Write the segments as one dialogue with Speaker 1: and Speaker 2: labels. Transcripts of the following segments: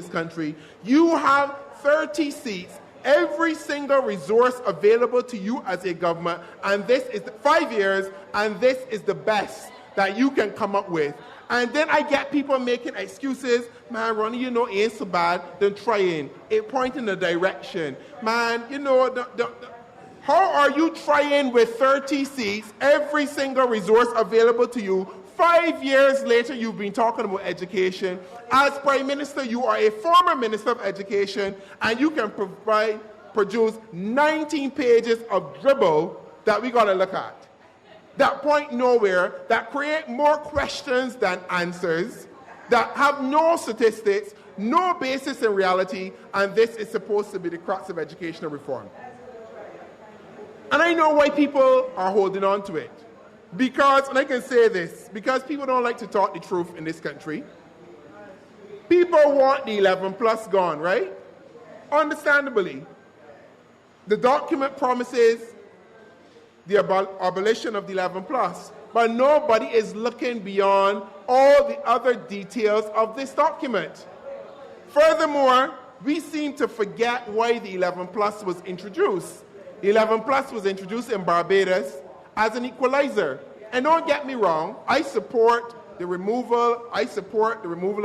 Speaker 1: country. You have 30 seats, every single resource available to you as a government, and this is 5 years, and this is the best that you can come up with. And then I get people making excuses. Man, Ronnie, you know, it ain't so bad. Then trying. It point in a direction. Man, you know, how are you trying with 30 seats, every single resource available to you? 5 years later, you've been talking about education. As Prime Minister, you are a former Minister of Education, and you can produce 19 pages of dribble that we got to look at, that point nowhere, that create more questions than answers, that have no statistics, no basis in reality, and this is supposed to be the crux of educational reform. And I know why people are holding on to it. Because, and I can say this, because people don't like to talk the truth in this country. People want the 11 plus gone, right? Understandably. The document promises the abolition of the 11 plus, but nobody is looking beyond all the other details of this document. Furthermore, we seem to forget why the 11 plus was introduced. The 11 plus was introduced in Barbados as an equalizer. And don't get me wrong, I support the removal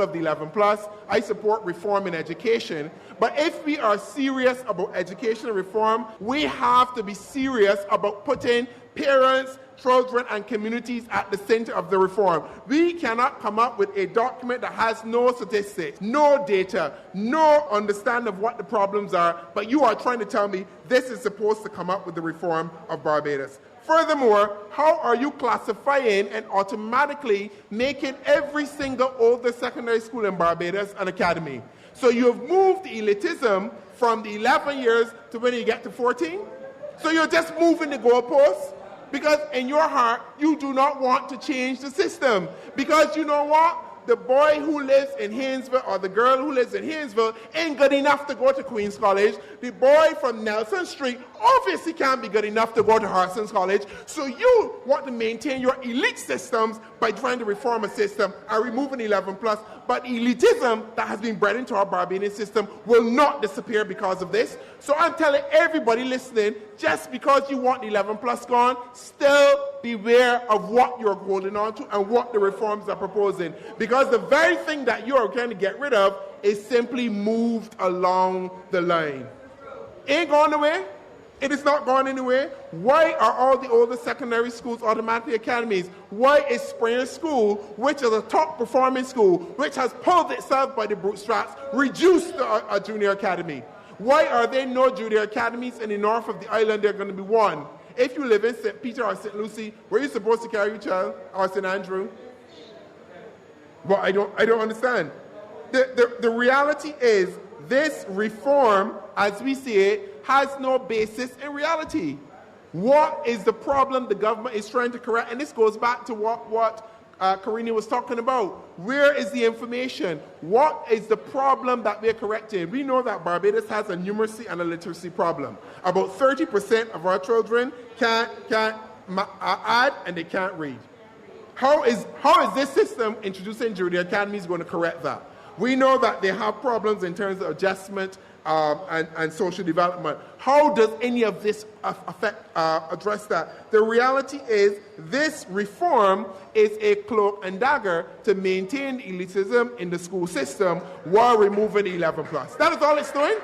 Speaker 1: of the 11 plus. I support reform in education. But if we are serious about educational reform, we have to be serious about putting parents, children, and communities at the center of the reform. We cannot come up with a document that has no statistics, no data, no understanding of what the problems are, but you are trying to tell me this is supposed to come up with the reform of Barbados. Furthermore, how are you classifying and automatically making every single older secondary school in Barbados an academy? So you have moved the elitism from the 11 years to when you get to 14? So you're just moving the goalposts? Because in your heart, you do not want to change the system. Because you know what? The boy who lives in Haynesville or the girl who lives in Haynesville ain't good enough to go to Queen's College. The boy from Nelson Street obviously can't be good enough to go to Harson's College. So you want to maintain your elite systems by trying to reform a system and removing 11 plus. But elitism that has been bred into our Barbadian system will not disappear because of this. So I'm telling everybody listening, just because you want the 11 plus gone, still beware of what you're holding on to and what the reforms are proposing. Because the very thing that you're trying to get rid of is simply moved along the line. Ain't gone away. It is not gone anywhere. Why are all the older secondary schools automatically academies? Why is Springer School, which is a top performing school, which has pulled itself by the bootstraps, reduced to a junior academy? Why are there no junior academies in the north of the island? There are going to be one. If you live in St. Peter or St. Lucie, where are you supposed to carry your child? Or St. Andrew? Well, I don't understand. The reality is this reform, as we see it, has no basis in reality. What is the problem the government is trying to correct? And this goes back to what Karine was talking about. Where is the information? What is the problem that we're correcting? We know that Barbados has a numeracy and a literacy problem. About 30% of our children can't add and they can't read. How is this system introducing junior academies going to correct that? We know that they have problems in terms of adjustment and social development. How does any of this address that? The reality is this reform is a cloak and dagger to maintain elitism in the school system while removing 11 plus. That is all it's doing.